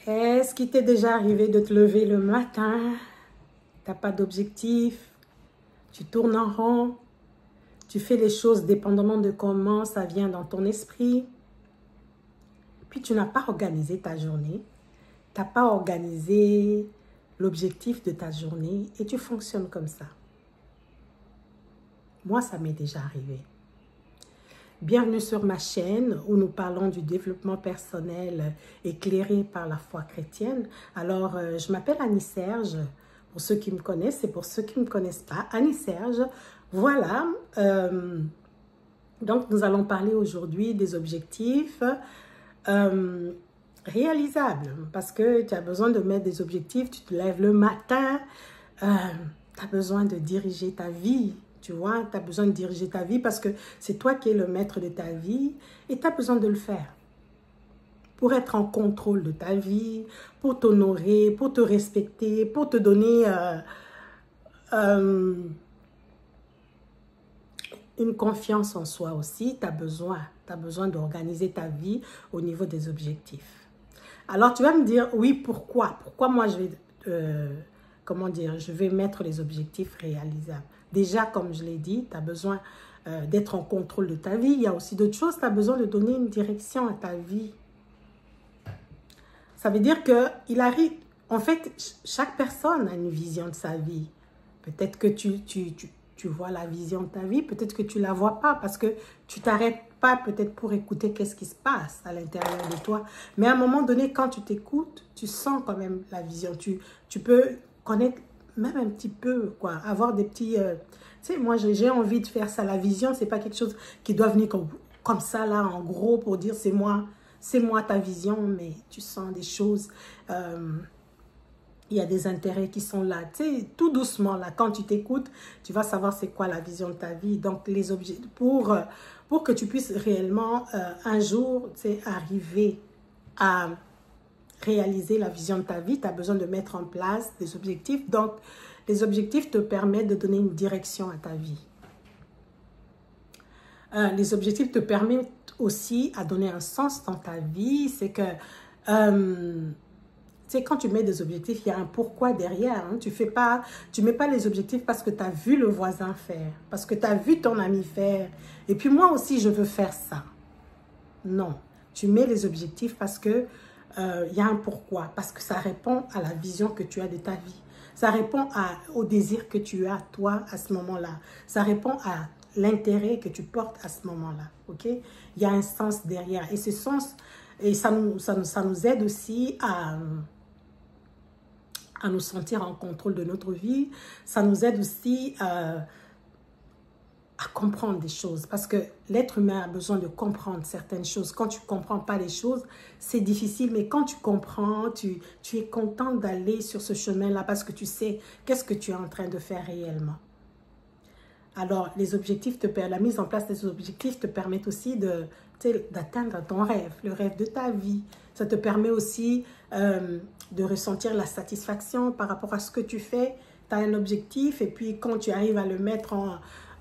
Est-ce qu'il t'est déjà arrivé de te lever le matin, tu n'as pas d'objectif, tu tournes en rond, tu fais les choses dépendamment de comment ça vient dans ton esprit, puis tu n'as pas organisé ta journée, tu n'as pas organisé l'objectif de ta journée et tu fonctionnes comme ça. Moi, ça m'est déjà arrivé. Bienvenue sur ma chaîne où nous parlons du développement personnel éclairé par la foi chrétienne. Alors, je m'appelle Annie-Serge, pour ceux qui me connaissent et pour ceux qui ne me connaissent pas. Annie-Serge, voilà. Donc, nous allons parler aujourd'hui des objectifs réalisables. Parce que tu as besoin de mettre des objectifs, tu te lèves le matin, tu as besoin de diriger ta vie. Tu vois, tu as besoin de diriger ta vie parce que c'est toi qui es le maître de ta vie et tu as besoin de le faire. Pour être en contrôle de ta vie, pour t'honorer, pour te respecter, pour te donner une confiance en soi aussi, tu as besoin d'organiser ta vie au niveau des objectifs. Alors, tu vas me dire, oui, pourquoi? Pourquoi moi, je vais mettre les objectifs réalisables? Déjà, comme je l'ai dit, tu as besoin d'être en contrôle de ta vie. Il y a aussi d'autres choses, tu as besoin de donner une direction à ta vie. Ça veut dire qu'il arrive, en fait, chaque personne a une vision de sa vie. Peut-être que tu vois la vision de ta vie, peut-être que tu ne la vois pas parce que tu ne t'arrêtes pas peut-être pour écouter qu'est-ce qui se passe à l'intérieur de toi. Mais à un moment donné, quand tu t'écoutes, tu sens quand même la vision. Tu peux connaître même un petit peu, quoi, avoir des petits... tu sais, moi, j'ai envie de faire ça. La vision, c'est pas quelque chose qui doit venir comme ça, là, en gros, pour dire c'est moi ta vision, mais tu sens des choses. Il y a des intérêts qui sont là. Tu sais, tout doucement, là, quand tu t'écoutes, tu vas savoir c'est quoi la vision de ta vie. Donc, les objets, pour que tu puisses réellement, un jour, tu sais, arriver à réaliser la vision de ta vie, tu as besoin de mettre en place des objectifs. Donc, les objectifs te permettent de donner une direction à ta vie. Les objectifs te permettent aussi à donner un sens dans ta vie. C'est que, tu sais, quand tu mets des objectifs, il y a un pourquoi derrière. Hein. Tu mets pas les objectifs parce que tu as vu le voisin faire, parce que tu as vu ton ami faire. Et puis moi aussi, je veux faire ça. Non, tu mets les objectifs parce que il y a un pourquoi, parce que ça répond à la vision que tu as de ta vie. Ça répond au désir que tu as, toi, à ce moment-là. Ça répond à l'intérêt que tu portes à ce moment-là, ok? Il y a un sens derrière. Et ce sens, et ça nous aide aussi à nous sentir en contrôle de notre vie. Ça nous aide aussi à comprendre des choses. Parce que l'être humain a besoin de comprendre certaines choses. Quand tu ne comprends pas les choses, c'est difficile. Mais quand tu comprends, tu es content d'aller sur ce chemin-là parce que tu sais qu'est-ce que tu es en train de faire réellement. Alors, les objectifs la mise en place des objectifs te permettent aussi d'atteindre ton rêve, le rêve de ta vie. Ça te permet aussi de ressentir la satisfaction par rapport à ce que tu fais. Tu as un objectif et puis quand tu arrives à le mettre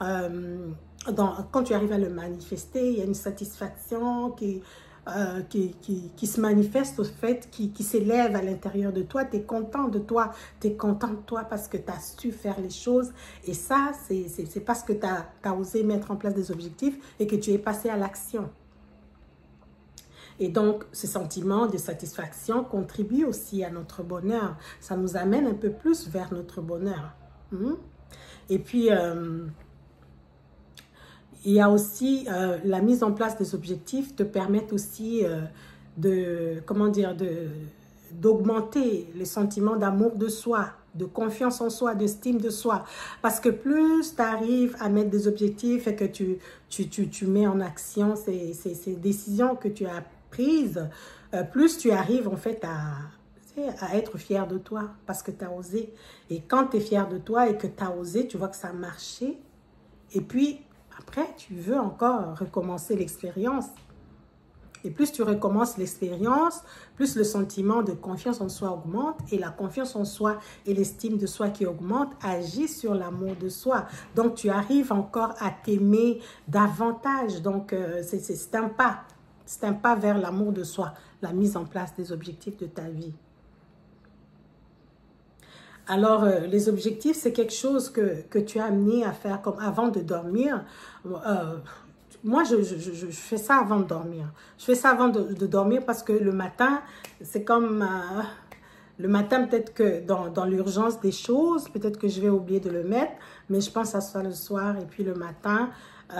quand tu arrives à le manifester, il y a une satisfaction qui se manifeste au fait, qui s'élève à l'intérieur de toi. Tu es content de toi, tu es content de toi parce que tu as su faire les choses. Et ça, c'est parce que tu as osé mettre en place des objectifs et que tu es passé à l'action. Et donc, ce sentiment de satisfaction contribue aussi à notre bonheur. Ça nous amène un peu plus vers notre bonheur. Et puis, il y a aussi la mise en place des objectifs te permettent aussi d'augmenter les sentiments d'amour de soi, de confiance en soi, d'estime de soi. Parce que plus tu arrives à mettre des objectifs et que tu mets en action ces décisions que tu as prises, plus tu arrives en fait à être fier de toi parce que tu as osé. Et quand tu es fier de toi et que tu as osé, tu vois que ça a marché. Et puis, après, tu veux encore recommencer l'expérience. Et plus tu recommences l'expérience, plus le sentiment de confiance en soi augmente. Et la confiance en soi et l'estime de soi qui augmente agit sur l'amour de soi. Donc, tu arrives encore à t'aimer davantage. Donc, c'est un pas. C'est un pas vers l'amour de soi. la mise en place des objectifs de ta vie. Alors, les objectifs, c'est quelque chose que tu as amené à faire comme avant de dormir. Moi, je fais ça avant de dormir. Je fais ça avant de dormir parce que le matin, c'est comme... le matin, peut-être que dans l'urgence des choses, peut-être que je vais oublier de le mettre, mais je pense à ça le soir. Et puis le matin, tu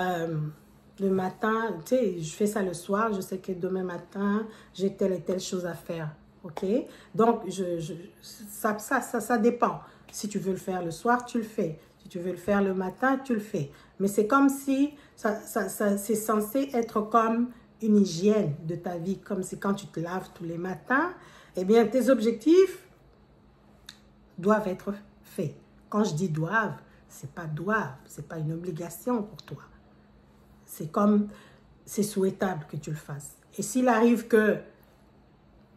sais, je fais ça le soir. Je sais que demain matin, j'ai telle et telle chose à faire. OK? Donc, ça dépend. Si tu veux le faire le soir, tu le fais. Si tu veux le faire le matin, tu le fais. Mais c'est comme si c'est censé être comme une hygiène de ta vie. Comme si quand tu te laves tous les matins, eh bien, tes objectifs doivent être faits. Quand je dis doivent, c'est pas une obligation pour toi. C'est comme, c'est souhaitable que tu le fasses. Et s'il arrive que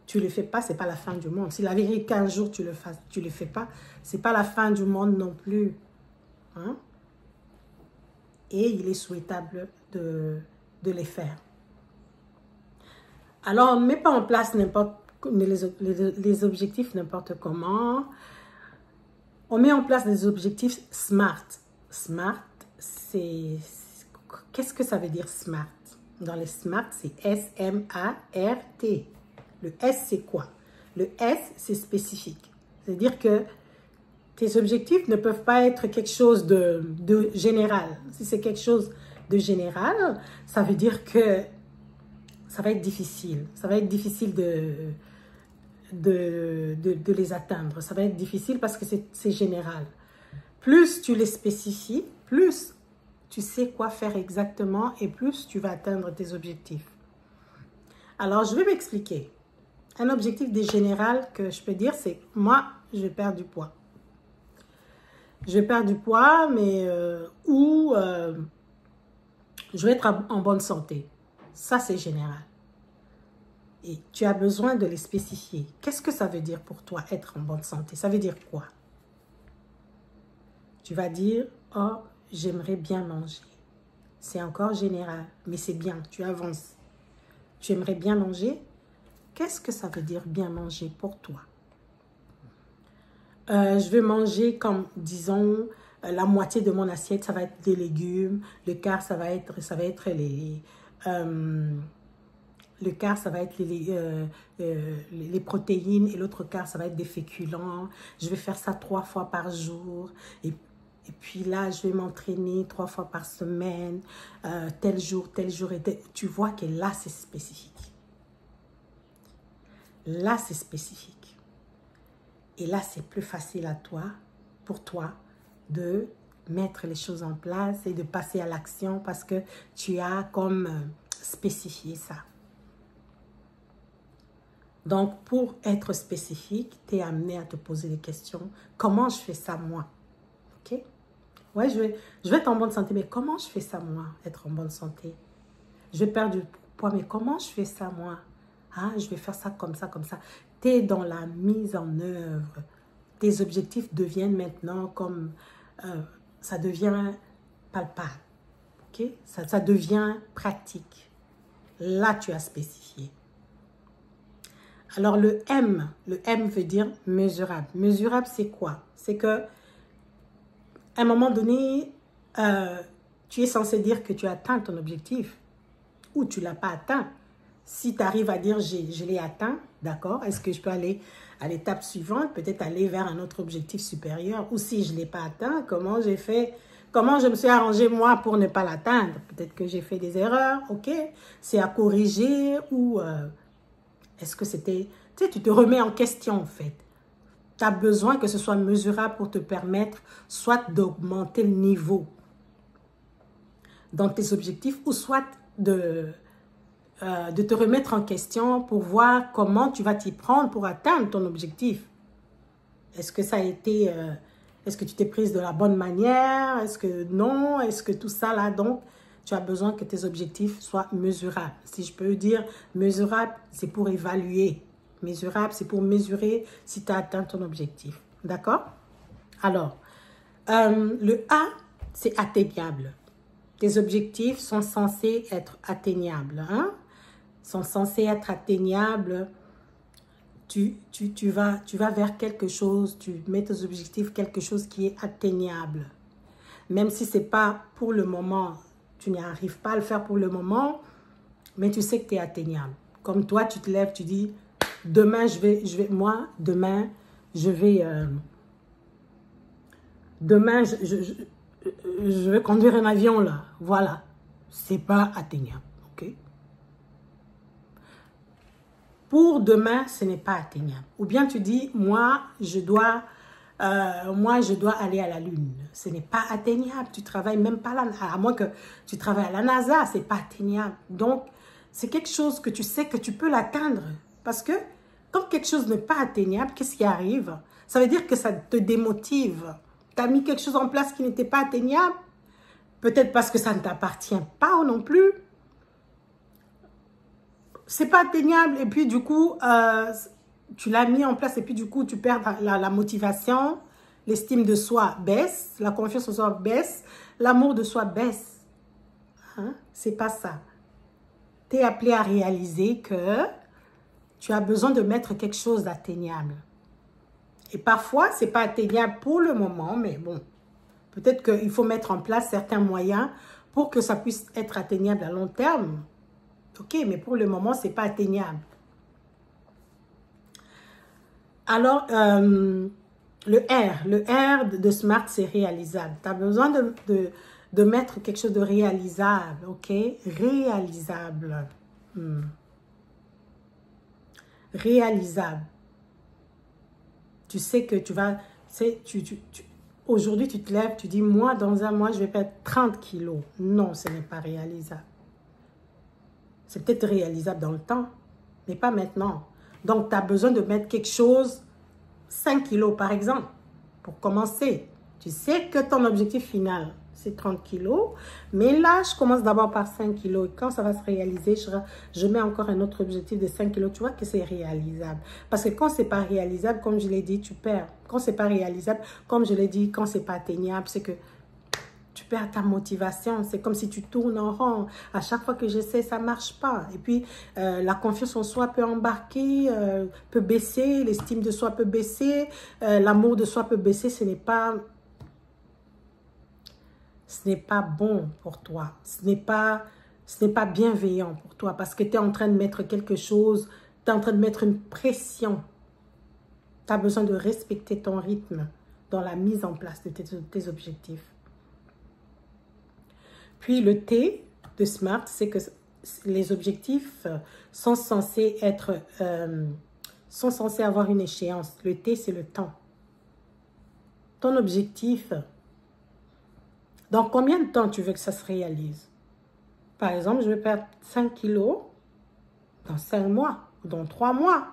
tu ne le fais pas, ce n'est pas la fin du monde. S'il arrive qu'un jour tu le fais pas, ce n'est pas la fin du monde non plus. Hein? Et il est souhaitable de les faire. Alors, ne mets pas en place les objectifs n'importe comment. On met en place des objectifs SMART. SMART, c'est... Qu'est-ce que ça veut dire SMART? Dans les SMART, c'est S-M-A-R-T. Le S, c'est quoi? Le S, c'est spécifique. C'est-à-dire que tes objectifs ne peuvent pas être quelque chose de général. Si c'est quelque chose de général, ça veut dire que ça va être difficile. Ça va être difficile de les atteindre. Ça va être difficile parce que c'est général. Plus tu les spécifies, plus tu sais quoi faire exactement et plus tu vas atteindre tes objectifs. Alors, je vais m'expliquer. Un objectif des général que je peux dire, c'est moi, je vais perdre du poids. Je vais perdre du poids, mais je vais être en bonne santé. Ça, c'est général. Et tu as besoin de les spécifier. Qu'est-ce que ça veut dire pour toi, être en bonne santé? Ça veut dire quoi? Tu vas dire, oh, j'aimerais bien manger. C'est encore général, mais c'est bien, tu avances. Tu aimerais bien manger? Qu'est-ce que ça veut dire bien manger pour toi? Je vais manger comme, disons, la moitié de mon assiette, ça va être des légumes. Le quart, ça va être les protéines et l'autre quart, ça va être des féculents. Je vais faire ça 3 fois par jour. Et puis là, je vais m'entraîner 3 fois par semaine, tel jour. Tu vois que là, c'est spécifique. Là, c'est spécifique. Et là, c'est plus facile pour toi, de mettre les choses en place et de passer à l'action parce que tu as comme spécifié ça. Donc, pour être spécifique, tu es amené à te poser des questions. Comment je fais ça, moi? OK? Ouais, je vais être en bonne santé, mais comment je fais ça, moi, être en bonne santé? Je vais perdre du poids, mais comment je fais ça, moi? Ah, je vais faire ça comme ça, comme ça. Tu es dans la mise en œuvre. Tes objectifs deviennent maintenant comme... ça devient palpable. OK? Ça devient pratique. Là, tu as spécifié. Alors, le M veut dire mesurable. Mesurable, c'est quoi? C'est que à un moment donné, tu es censé dire que tu as atteint ton objectif ou tu ne l'as pas atteint. Si tu arrives à dire je l'ai atteint, d'accord, est-ce que je peux aller à l'étape suivante, peut-être aller vers un autre objectif supérieur? Ou si je ne l'ai pas atteint, comment j'ai fait, comment je me suis arrangé moi pour ne pas l'atteindre? Peut-être que j'ai fait des erreurs, ok, c'est à corriger ou est-ce que c'était, tu sais, tu te remets en question en fait. Tu as besoin que ce soit mesurable pour te permettre soit d'augmenter le niveau dans tes objectifs ou soit de te remettre en question pour voir comment tu vas t'y prendre pour atteindre ton objectif. Est-ce que ça a été... est-ce que tu t'es prise de la bonne manière? Est-ce que non? Est-ce que tout ça là? Donc, tu as besoin que tes objectifs soient mesurables. Si je peux dire mesurable, c'est pour évaluer. Mesurable, c'est pour mesurer si tu as atteint ton objectif. D'accord? Alors, le A, c'est atteignable. Tes objectifs sont censés être atteignables. Hein? sont censés être atteignables, tu vas vers quelque chose, tu mets tes objectifs, quelque chose qui est atteignable. Même si ce n'est pas pour le moment, tu n'y arrives pas à le faire pour le moment, mais tu sais que tu es atteignable. Comme toi, tu te lèves, tu dis, demain, demain, je vais conduire un avion là. Voilà. C'est pas atteignable. Ok? Pour demain, ce n'est pas atteignable. Ou bien tu dis, moi, je dois aller à la Lune. Ce n'est pas atteignable. Tu travailles même pas là. À moins que tu travailles à la NASA, c'est pas atteignable. Donc, c'est quelque chose que tu sais que tu peux l'atteindre. Parce que quand quelque chose n'est pas atteignable, qu'est-ce qui arrive? Ça veut dire que ça te démotive. Tu as mis quelque chose en place qui n'était pas atteignable. Peut-être parce que ça ne t'appartient pas non plus. C'est pas atteignable. Et puis, du coup, tu l'as mis en place. Et puis, du coup, tu perds la motivation. L'estime de soi baisse. La confiance en soi baisse. L'amour de soi baisse. Hein? C'est pas ça. Tu es appelé à réaliser que tu as besoin de mettre quelque chose d'atteignable. Et parfois, ce n'est pas atteignable pour le moment, mais bon, peut-être qu'il faut mettre en place certains moyens pour que ça puisse être atteignable à long terme. Ok, mais pour le moment, ce n'est pas atteignable. Alors, le R de SMART, c'est réalisable. Tu as besoin de mettre quelque chose de réalisable, ok? Réalisable. Réalisable. Tu sais que tu vas... Aujourd'hui, tu te lèves, tu dis, moi, dans un mois, je vais perdre 30 kilos. Non, ce n'est pas réalisable. C'est peut-être réalisable dans le temps, mais pas maintenant. Donc, tu as besoin de mettre quelque chose, 5 kilos par exemple, pour commencer. Tu sais que ton objectif final, c'est 30 kilos. Mais là, je commence d'abord par 5 kilos. Et quand ça va se réaliser, je mets encore un autre objectif de 5 kilos. Tu vois que c'est réalisable. Parce que quand ce n'est pas réalisable, comme je l'ai dit, tu perds. Quand ce n'est pas réalisable, comme je l'ai dit, quand ce n'est pas atteignable, c'est que tu perds ta motivation. C'est comme si tu tournes en rond. À chaque fois que j'essaie, ça ne marche pas. Et puis, la confiance en soi peut embarquer, peut baisser. L'estime de soi peut baisser. L'amour de soi peut baisser. Ce n'est pas bon pour toi. Ce n'est pas bienveillant pour toi parce que tu es en train de mettre quelque chose, tu es en train de mettre une pression. Tu as besoin de respecter ton rythme dans la mise en place de tes objectifs. Puis le T de SMART, c'est que les objectifs sont censés avoir une échéance. Le T, c'est le temps. Ton objectif, dans combien de temps tu veux que ça se réalise? Par exemple, je vais perdre 5 kilos dans 5 mois ou dans 3 mois.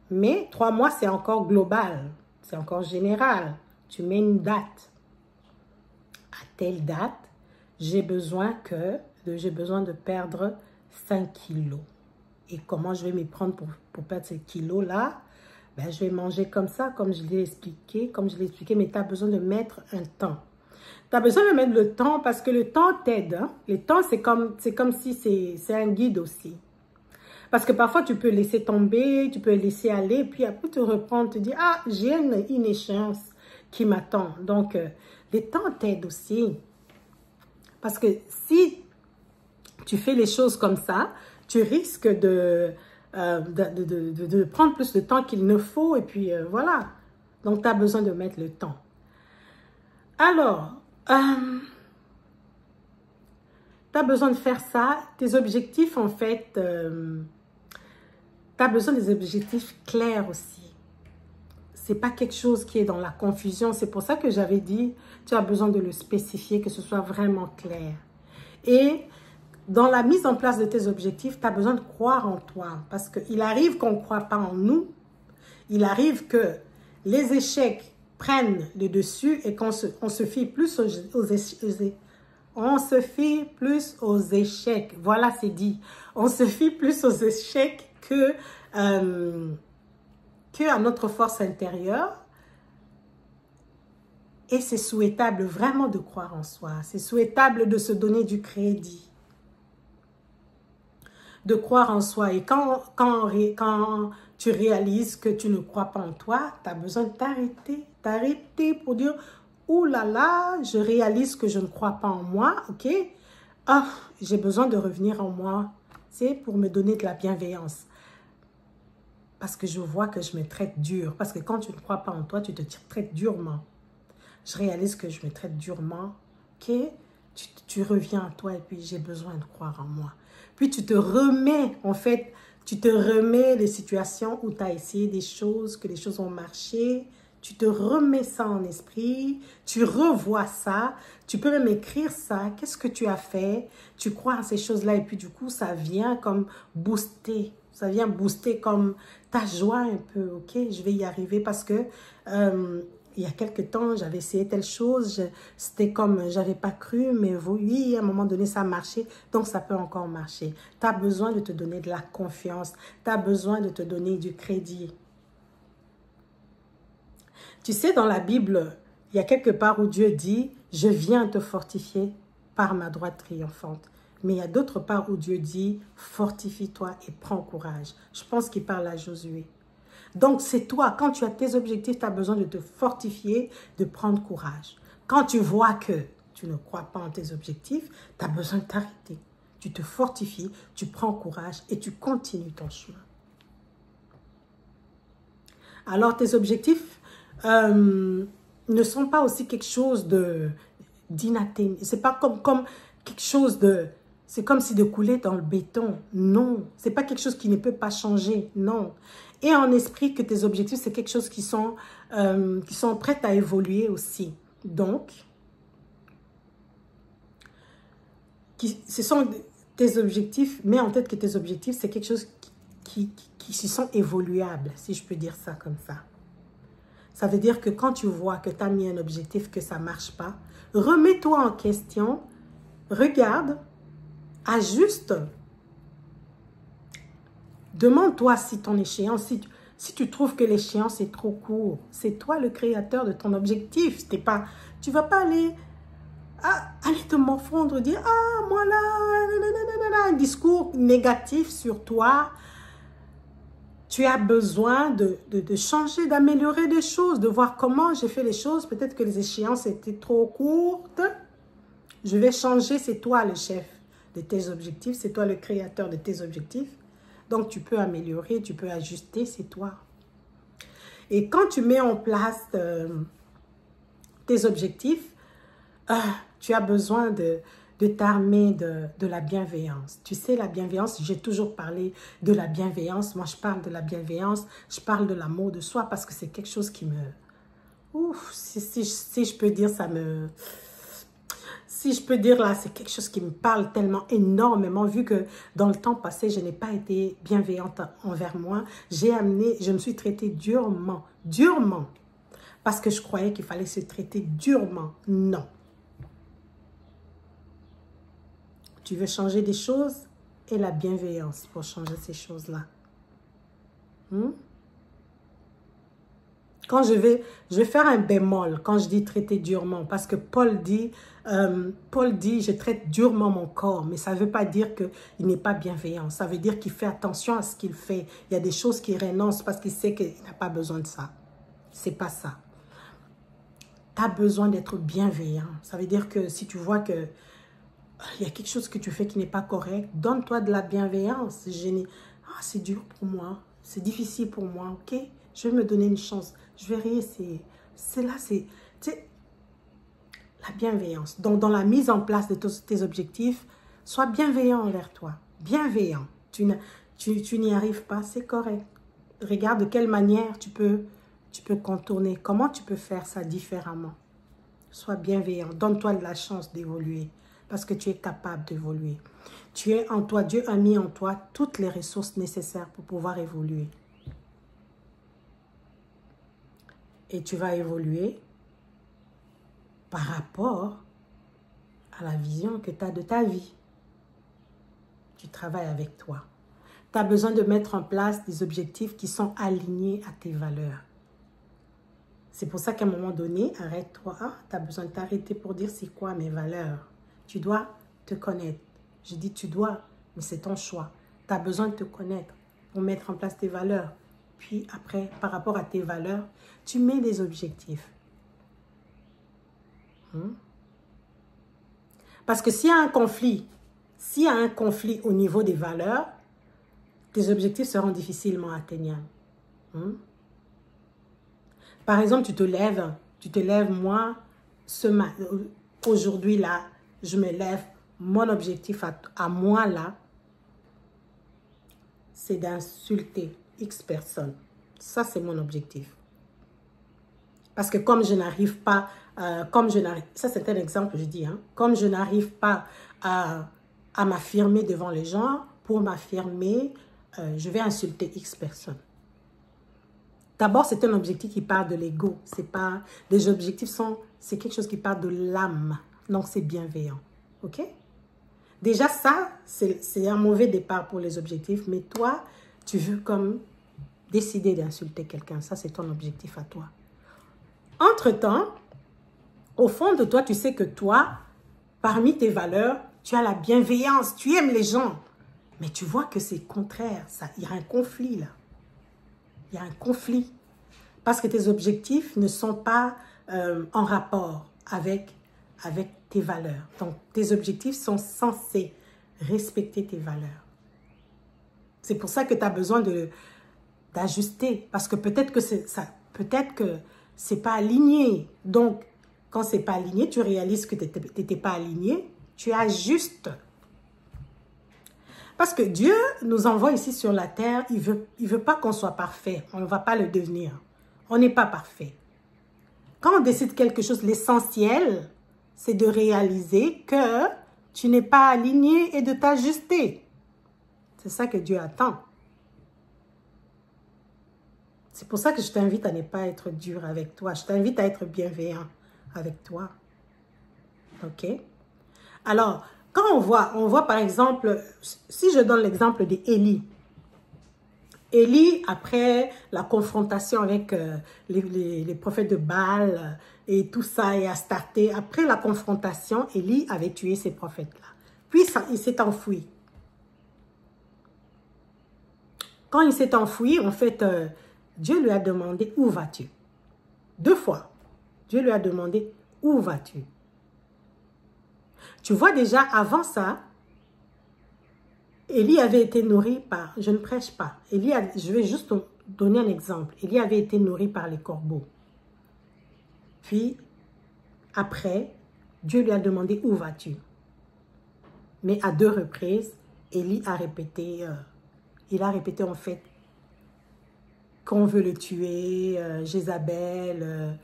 Mais 3 mois, c'est encore global. C'est encore général. Tu mets une date. À telle date, j'ai besoin de perdre 5 kilos. Et comment je vais m'y prendre pour perdre ces kilos-là? Ben, je vais manger comme ça, comme je l'ai expliqué, mais tu as besoin de mettre un temps. Tu as besoin de mettre le temps parce que le temps t'aide. Hein? Le temps, c'est comme si c'est un guide aussi. Parce que parfois, tu peux laisser tomber, tu peux laisser aller, puis après te reprendre, te dire, ah, j'ai une échéance qui m'attend. Donc, le temps t'aide aussi. Parce que si tu fais les choses comme ça, tu risques de prendre plus de temps qu'il ne faut. Et puis, voilà. Donc, tu as besoin de mettre le temps. Alors, tu as besoin de faire ça. Tes objectifs, en fait, tu as besoin des objectifs clairs aussi. Ce n'est pas quelque chose qui est dans la confusion. C'est pour ça que j'avais dit, tu as besoin de le spécifier, que ce soit vraiment clair. Et dans la mise en place de tes objectifs, tu as besoin de croire en toi. Parce qu'il arrive qu'on ne croit pas en nous. Il arrive que les échecs prennent le dessus et qu'on se fie plus aux échecs. Voilà, c'est dit. On se fie plus aux échecs que à notre force intérieure. Et c'est souhaitable vraiment de croire en soi. C'est souhaitable de se donner du crédit. de croire en soi. Et quand tu réalises que tu ne crois pas en toi, tu as besoin de t'arrêter. T'arrêter pour dire, ouh là là, je réalise que je ne crois pas en moi, ok? Ah, j'ai besoin de revenir en moi, c'est pour me donner de la bienveillance. Parce que je vois que je me traite dur. Parce que quand tu ne crois pas en toi, tu te traites durement. Je réalise que je me traite durement, ok? Tu reviens à toi et puis j'ai besoin de croire en moi. Puis tu te remets, en fait, tu te remets des situations où tu as essayé des choses, que les choses ont marché. Tu te remets ça en esprit, tu revois ça, tu peux même écrire ça. Qu'est-ce que tu as fait? Tu crois à ces choses-là et puis du coup, ça vient comme booster. Ça vient booster comme ta joie un peu, ok? Je vais y arriver parce que il y a quelque temps, j'avais essayé telle chose, c'était comme, j'avais pas cru, mais oui, à un moment donné, ça a marché, donc ça peut encore marcher. Tu as besoin de te donner de la confiance, tu as besoin de te donner du crédit. Tu sais, dans la Bible, il y a quelque part où Dieu dit, je viens te fortifier par ma droite triomphante. Mais il y a d'autres parts où Dieu dit, fortifie-toi et prends courage. Je pense qu'il parle à Josué. Donc, c'est toi, quand tu as tes objectifs, tu as besoin de te fortifier, de prendre courage. Quand tu vois que tu ne crois pas en tes objectifs, tu as besoin de t'arrêter. Tu te fortifies, tu prends courage et tu continues ton chemin. Alors, tes objectifs ne sont pas aussi quelque chose d'inatteignable. C'est pas comme quelque chose de... C'est comme si de couler dans le béton. Non, c'est pas quelque chose qui ne peut pas changer. Non. Et en esprit que tes objectifs, c'est quelque chose qui sont prêts à évoluer aussi. Donc, ce sont tes objectifs, mets en tête que tes objectifs, c'est quelque chose qui sont évoluables, si je peux dire ça comme ça. Ça veut dire que quand tu vois que tu as mis un objectif, que ça ne marche pas, remets-toi en question, regarde, ajuste. Demande-toi si ton échéance, si tu trouves que l'échéance est trop court, c'est toi le créateur de ton objectif. Tu ne vas pas aller te morfondre, dire « Ah, moi là, un discours négatif sur toi. » Tu as besoin de changer, d'améliorer des choses, de voir comment j'ai fait les choses. Peut-être que les échéances étaient trop courtes. Je vais changer, c'est toi le chef de tes objectifs, c'est toi le créateur de tes objectifs. Donc, tu peux améliorer, tu peux ajuster, c'est toi. Et quand tu mets en place tes objectifs, tu as besoin de t'armer de la bienveillance. Tu sais, la bienveillance, j'ai toujours parlé de la bienveillance. Moi, je parle de la bienveillance, je parle de l'amour de soi parce que c'est quelque chose qui me... Ouf, si je peux dire, ça me... Si je peux dire là, c'est quelque chose qui me parle tellement énormément, vu que dans le temps passé, je n'ai pas été bienveillante envers moi. Je me suis traitée durement, parce que je croyais qu'il fallait se traiter durement. Non. Tu veux changer des choses et la bienveillance pour changer ces choses-là. Quand je vais faire un bémol quand je dis traiter durement, parce que Paul dit, je traite durement mon corps, mais ça ne veut pas dire qu'il n'est pas bienveillant. Ça veut dire qu'il fait attention à ce qu'il fait. Il y a des choses qu'il renonce parce qu'il sait qu'il n'a pas besoin de ça. C'est pas ça. Tu as besoin d'être bienveillant. Ça veut dire que si tu vois que il y a quelque chose que tu fais qui n'est pas correct, donne-toi de la bienveillance. C'est dur pour moi, c'est difficile pour moi, ok? Je vais me donner une chance. Je vais réessayer. C'est la bienveillance. Donc, dans la mise en place de tes objectifs, sois bienveillant envers toi. Bienveillant. Tu n'y arrives pas, c'est correct. Regarde de quelle manière tu peux contourner. Comment tu peux faire ça différemment. Sois bienveillant. Donne-toi de la chance d'évoluer. Parce que tu es capable d'évoluer. Tu es en toi. Dieu a mis en toi toutes les ressources nécessaires pour pouvoir évoluer. Et tu vas évoluer par rapport à la vision que tu as de ta vie. Tu travailles avec toi. Tu as besoin de mettre en place des objectifs qui sont alignés à tes valeurs. C'est pour ça qu'à un moment donné, arrête-toi. Tu as besoin de t'arrêter pour dire c'est quoi mes valeurs. Tu dois te connaître. Je dis tu dois, mais c'est ton choix. Tu as besoin de te connaître pour mettre en place tes valeurs. Puis après, par rapport à tes valeurs, tu mets des objectifs. Parce que s'il y a un conflit, au niveau des valeurs, tes objectifs seront difficilement atteignables. Par exemple, tu te lèves, moi, aujourd'hui là, je me lève, mon objectif à moi là, c'est d'insulter X personnes. Ça, c'est mon objectif. Parce que comme je n'arrive pas, ça c'est un exemple, je dis, comme je n'arrive pas à m'affirmer devant les gens, pour m'affirmer, je vais insulter X personnes. D'abord, c'est un objectif qui part de l'ego. Les objectifs c'est quelque chose qui part de l'âme. Donc, c'est bienveillant. OK? Déjà, ça, c'est un mauvais départ pour les objectifs. Mais toi, tu veux comme décider d'insulter quelqu'un. Ça, c'est ton objectif à toi. Entre-temps, au fond de toi, tu sais que toi, parmi tes valeurs, tu as la bienveillance. Tu aimes les gens. Mais tu vois que c'est contraire. Il y a un conflit là. Il y a un conflit. Parce que tes objectifs ne sont pas en rapport avec tes valeurs. Donc, tes objectifs sont censés respecter tes valeurs. C'est pour ça que tu as besoin d'ajuster. Parce que peut-être que c'est pas aligné. Donc, quand c'est pas aligné, tu réalises que tu n'étais pas aligné. Tu ajustes. Parce que Dieu nous envoie ici sur la terre, il veut pas qu'on soit parfait. On ne va pas le devenir. On n'est pas parfait. Quand on décide quelque chose, l'essentiel, c'est de réaliser que tu n'es pas aligné et de t'ajuster. C'est ça que Dieu attend. C'est pour ça que je t'invite à ne pas être dur avec toi. Je t'invite à être bienveillant avec toi. OK? Alors, quand on voit par exemple, si je donne l'exemple d'Élie. Élie, après la confrontation avec les prophètes de Baal et tout ça, et Astarté, après la confrontation, Élie avait tué ces prophètes-là. Puis il s'est enfoui. Quand il s'est enfoui, en fait, Dieu lui a demandé, où vas-tu? 2 fois. Dieu lui a demandé, où vas-tu? Tu vois déjà, avant ça, Élie avait été nourri par... Je ne prêche pas. Je vais juste donner un exemple. Élie avait été nourri par les corbeaux. Puis, après, Dieu lui a demandé, où vas-tu? Mais à 2 reprises, Élie a répété, il a répété en fait, qu'on veut le tuer, Jézabel,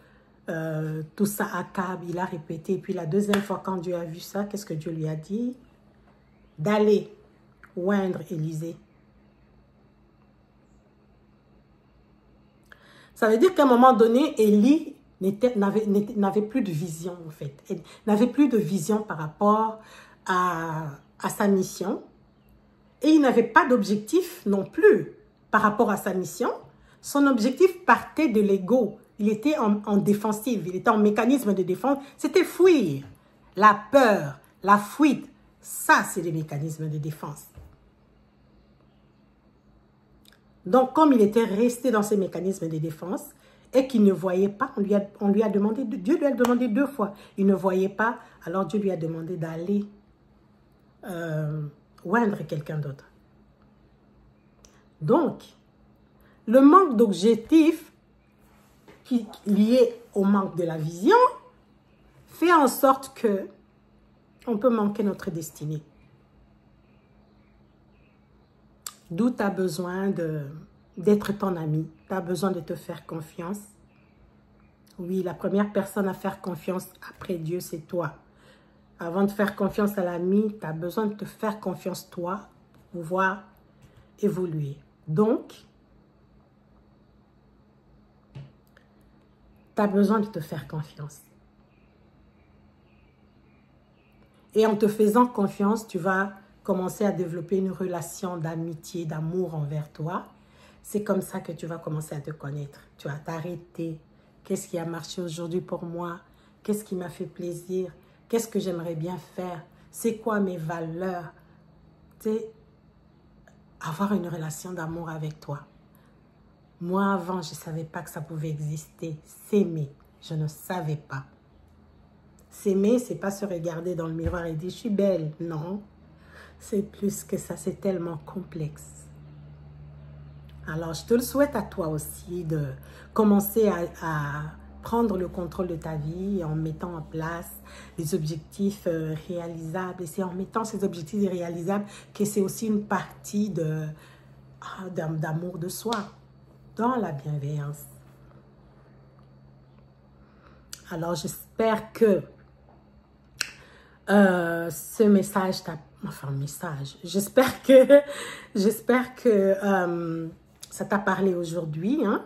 tout ça, Akab, il a répété. Et puis la 2e fois, quand Dieu a vu ça, qu'est-ce que Dieu lui a dit? D'aller oindre Élisée. Ça veut dire qu'à un moment donné, Élie n'avait plus de vision, en fait. Elle n'avait plus de vision par rapport à sa mission. Et il n'avait pas d'objectif non plus par rapport à sa mission. Son objectif partait de l'ego. Il était en défensive, il était en mécanisme de défense. C'était fuir. La peur, la fuite, ça, c'est des mécanismes de défense. Donc, comme il était resté dans ces mécanismes de défense et qu'il ne voyait pas, on lui a demandé, Dieu lui a demandé 2 fois. Il ne voyait pas, alors Dieu lui a demandé d'aller oindre quelqu'un d'autre. Donc, le manque d'objectif lié au manque de la vision fait en sorte que on peut manquer notre destinée. D'où tu as besoin d'être ton ami. Tu as besoin de te faire confiance. Oui, la première personne à faire confiance après Dieu, c'est toi. Avant de faire confiance à l'ami, tu as besoin de te faire confiance toi pour pouvoir évoluer. Donc, tu as besoin de te faire confiance. Et en te faisant confiance, tu vas commencer à développer une relation d'amitié, d'amour envers toi. C'est comme ça que tu vas commencer à te connaître. Tu vas t'arrêter. Qu'est-ce qui a marché aujourd'hui pour moi? Qu'est-ce qui m'a fait plaisir? Qu'est-ce que j'aimerais bien faire? C'est quoi mes valeurs? Tu sais, avoir une relation d'amour avec toi. Moi, avant, je ne savais pas que ça pouvait exister. S'aimer, je ne savais pas. S'aimer, c'est pas se regarder dans le miroir et dire « je suis belle ». Non, c'est plus que ça, c'est tellement complexe. Alors, je te le souhaite à toi aussi de commencer à prendre le contrôle de ta vie en mettant en place des objectifs réalisables. Et c'est en mettant ces objectifs réalisables que c'est aussi une partie d'amour de soi, dans la bienveillance. Alors, j'espère que ce message t'a... Enfin, j'espère que ça t'a parlé aujourd'hui, hein,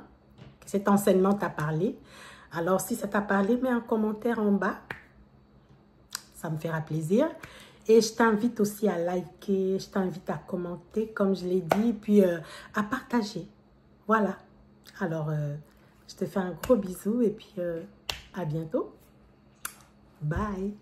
que cet enseignement t'a parlé. Alors, si ça t'a parlé, mets un commentaire en bas. Ça me fera plaisir. Et je t'invite aussi à liker, je t'invite à commenter, comme je l'ai dit, puis à partager. Voilà. Alors, je te fais un gros bisou et puis à bientôt. Bye.